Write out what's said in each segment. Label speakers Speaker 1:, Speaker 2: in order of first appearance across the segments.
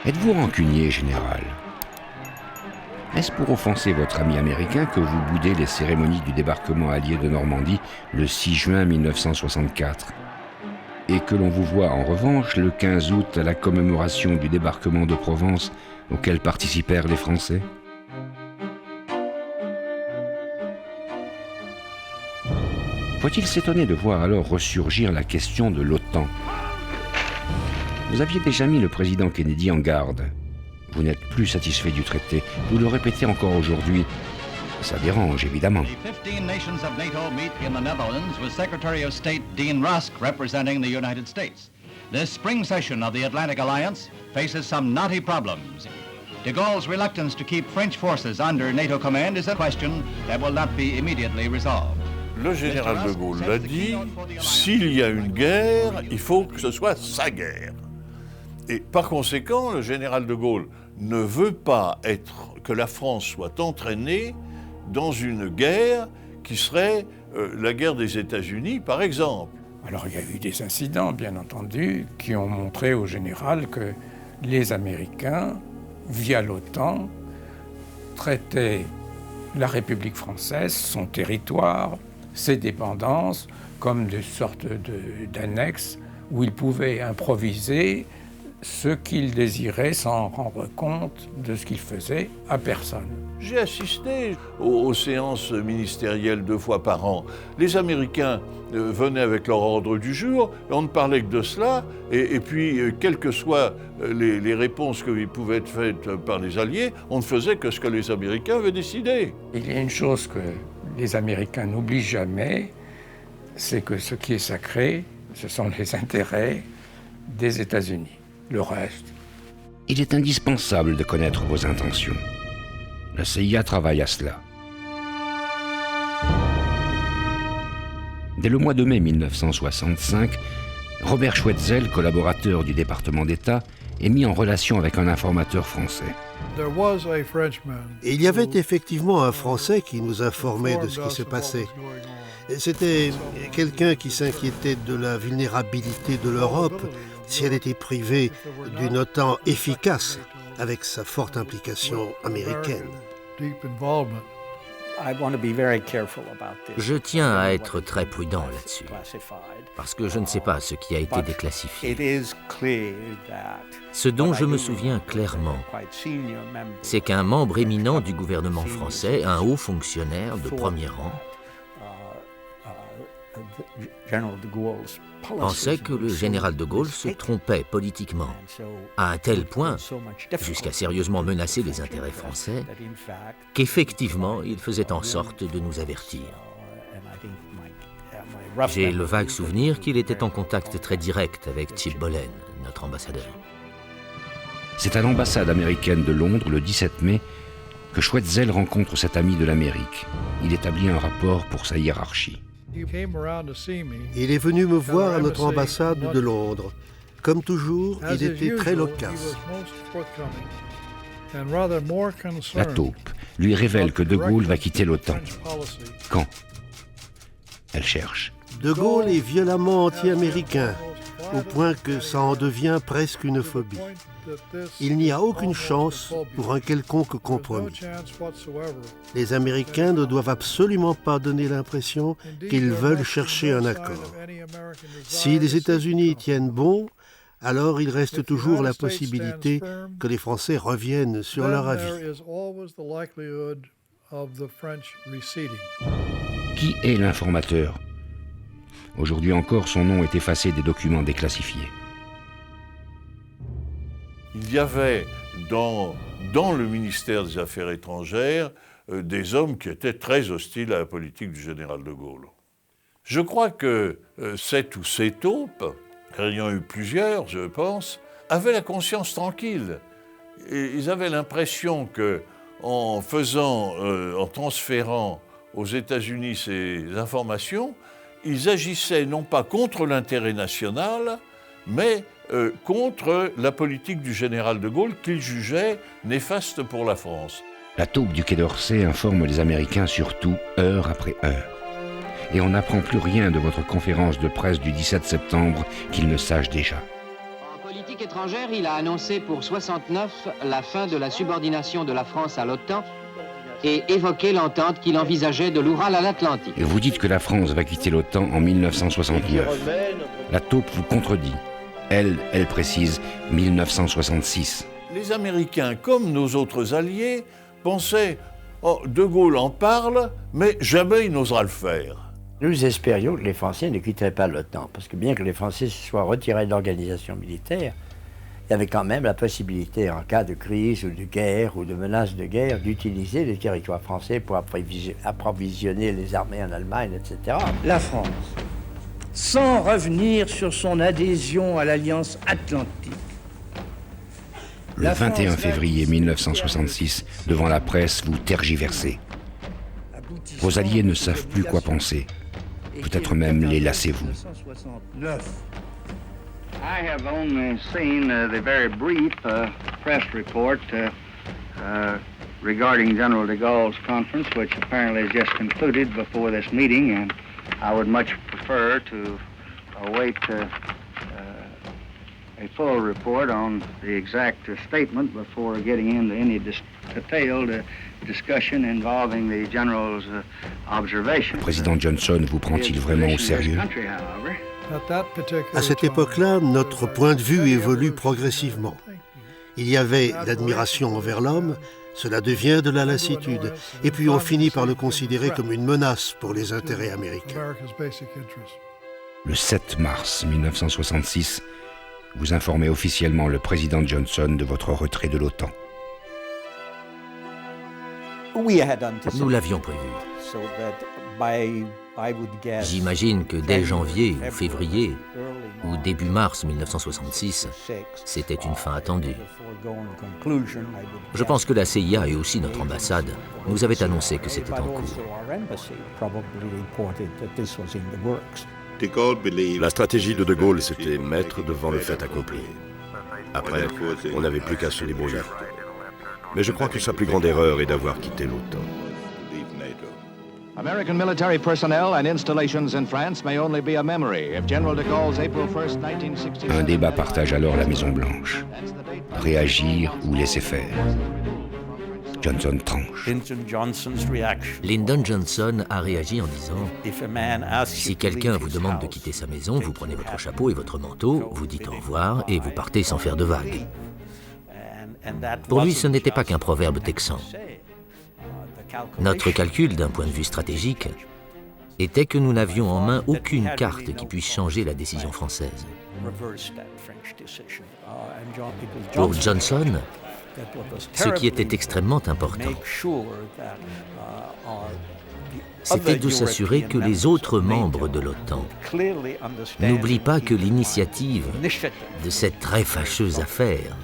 Speaker 1: Êtes-vous rancunier, général? Est-ce pour offenser votre ami américain que vous boudez les cérémonies du débarquement allié de Normandie le 6 juin 1964 et que l'on vous voit en revanche le 15 août à la commémoration du débarquement de Provence auquel participèrent les Français? Faut-il s'étonner de voir alors ressurgir la question de l'OTAN? Vous aviez déjà mis le président Kennedy en garde. Vous n'êtes plus satisfait du traité. Vous le répétez encore aujourd'hui. Ça dérange, évidemment.
Speaker 2: The 15 nations of NATO meet in the Netherlands with Secretary of State Dean Rusk representing the United States. This spring session of the Atlantic Alliance faces some knotty problems. De Gaulle's reluctance to keep French forces under NATO command is a question that will not be immediately resolved.
Speaker 3: Le général de Gaulle l'a dit, s'il y a une guerre, il faut que ce soit sa guerre. Et par conséquent, le général de Gaulle ne veut pas que la France soit entraînée dans une guerre qui serait la guerre des États-Unis, par exemple.
Speaker 4: Alors il y a eu des incidents, bien entendu, qui ont montré au général que les Américains, via l'OTAN, traitaient la République française, son territoire, ses dépendances, comme des sortes d'annexes où ils pouvaient improviser ce qu'ils désiraient sans rendre compte de ce qu'ils faisaient à personne.
Speaker 3: J'ai assisté aux séances ministérielles 2 fois par an. Les Américains venaient avec leur ordre du jour, on ne parlait que de cela, et puis, quelles que soient les réponses qui pouvaient être faites par les Alliés, on ne faisait que ce que les Américains avaient décidé.
Speaker 4: Il y a une chose que les Américains n'oublient jamais, c'est que ce qui est sacré, ce sont les intérêts des États-Unis. Le reste.
Speaker 1: Il est indispensable de connaître vos intentions. La CIA travaille à cela. Dès le mois de mai 1965, Robert Schweitzer, collaborateur du département d'État, est mis en relation avec un informateur français.
Speaker 5: Il y avait effectivement un Français qui nous informait de ce qui se passait. C'était quelqu'un qui s'inquiétait de la vulnérabilité de l'Europe si elle était privée d'une OTAN efficace, avec sa forte implication américaine.
Speaker 6: Je tiens à être très prudent là-dessus, parce que je ne sais pas ce qui a été déclassifié. Ce dont je me souviens clairement, c'est qu'un membre éminent du gouvernement français, un haut fonctionnaire de premier rang, pensait que le général de Gaulle se trompait politiquement, à un tel point, jusqu'à sérieusement menacer les intérêts français, qu'effectivement, il faisait en sorte de nous avertir. J'ai le vague souvenir qu'il était en contact très direct avec Chip Bollen, notre ambassadeur.
Speaker 1: C'est à l'ambassade américaine de Londres, le 17 mai, que Schweitzer rencontre cet ami de l'Amérique. Il établit un rapport pour sa hiérarchie.
Speaker 5: Il est venu me voir à notre ambassade de Londres. Comme toujours, il était très loquace.
Speaker 1: La taupe lui révèle que De Gaulle va quitter l'OTAN. Quand? Elle cherche.
Speaker 5: De Gaulle est violemment anti-américain, au point que ça en devient presque une phobie. Il n'y a aucune chance pour un quelconque compromis. Les Américains ne doivent absolument pas donner l'impression qu'ils veulent chercher un accord. Si les États-Unis tiennent bon, alors il reste toujours la possibilité que les Français reviennent sur leur avis.
Speaker 1: Qui est l'informateur? Aujourd'hui encore, son nom est effacé des documents déclassifiés.
Speaker 3: Il y avait dans le ministère des Affaires étrangères des hommes qui étaient très hostiles à la politique du général de Gaulle. Je crois que cette ou ces taupes, ayant eu plusieurs, je pense, avaient la conscience tranquille. Et ils avaient l'impression qu'en transférant aux États-Unis ces informations, ils agissaient non pas contre l'intérêt national, mais contre la politique du général de Gaulle qu'il jugeait néfaste pour la France.
Speaker 1: La taupe du Quai d'Orsay informe les Américains surtout heure après heure. Et on n'apprend plus rien de votre conférence de presse du 17 septembre qu'ils ne sachent déjà.
Speaker 7: En politique politique étrangère, il a annoncé pour 69 la fin de la subordination de la France à l'OTAN et évoqué l'entente qu'il envisageait de l'Oural à l'Atlantique.
Speaker 1: Et vous dites que la France va quitter l'OTAN en 1969. La taupe vous contredit. Elle précise 1966.
Speaker 3: Les Américains, comme nos autres alliés, pensaient « Oh, De Gaulle en parle, mais jamais il n'osera le faire ».
Speaker 8: Nous espérions que les Français ne quitteraient pas l'OTAN, parce que bien que les Français se soient retirés de l'organisation militaire, il y avait quand même la possibilité, en cas de crise ou de guerre ou de menace de guerre, d'utiliser les territoires français pour approvisionner les armées en Allemagne, etc.
Speaker 9: La France, sans revenir sur son adhésion à l'Alliance Atlantique.
Speaker 1: Le 21 février 1966, devant la presse, vous tergiversez. Vos alliés ne savent plus quoi penser. Peut-être même les lassez-vous.
Speaker 10: I have only seen the very brief press report regarding General de Gaulle's conference, which apparently has just concluded before this meeting, and I would much prefer to await a full report on the exact statement before getting into any detailed discussion involving the General's observation.
Speaker 1: Le président Johnson vous prend-il vraiment au sérieux?
Speaker 5: À cette époque-là, notre point de vue évolue progressivement. Il y avait l'admiration envers l'homme, cela devient de la lassitude, et puis on finit par le considérer comme une menace pour les intérêts américains.
Speaker 1: Le 7 mars 1966, vous informez officiellement le président Johnson de votre retrait de l'OTAN.
Speaker 6: Nous l'avions prévu. J'imagine que dès janvier ou février ou début mars 1966, c'était une fin attendue. Je pense que la CIA et aussi notre ambassade nous avaient annoncé que c'était en cours.
Speaker 11: La stratégie de Gaulle, c'était mettre devant le fait accompli. Après, on n'avait plus qu'à se débrouiller. Mais je crois que sa plus grande erreur est d'avoir quitté l'OTAN.
Speaker 2: American military personnel and installations in France may only be a memory if General de Gaulle's April 1st, 1966...
Speaker 1: Un débat partage alors la Maison-Blanche. Réagir ou laisser faire. Johnson tranche.
Speaker 6: Lyndon Johnson a réagi en disant « Si quelqu'un vous demande de quitter sa maison, vous prenez votre chapeau et votre manteau, vous dites au revoir et vous partez sans faire de vagues. » Pour lui, ce n'était pas qu'un proverbe texan. Notre calcul, d'un point de vue stratégique, était que nous n'avions en main aucune carte qui puisse changer la décision française. Pour Johnson, ce qui était extrêmement important, c'était de s'assurer que les autres membres de l'OTAN n'oublient pas que l'initiative de cette très fâcheuse affaire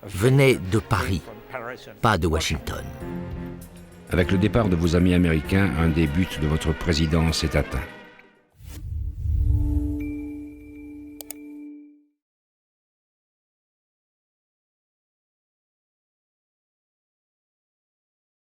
Speaker 6: venait de Paris, pas de Washington.
Speaker 1: Avec le départ de vos amis américains, un des buts de votre présidence est atteint.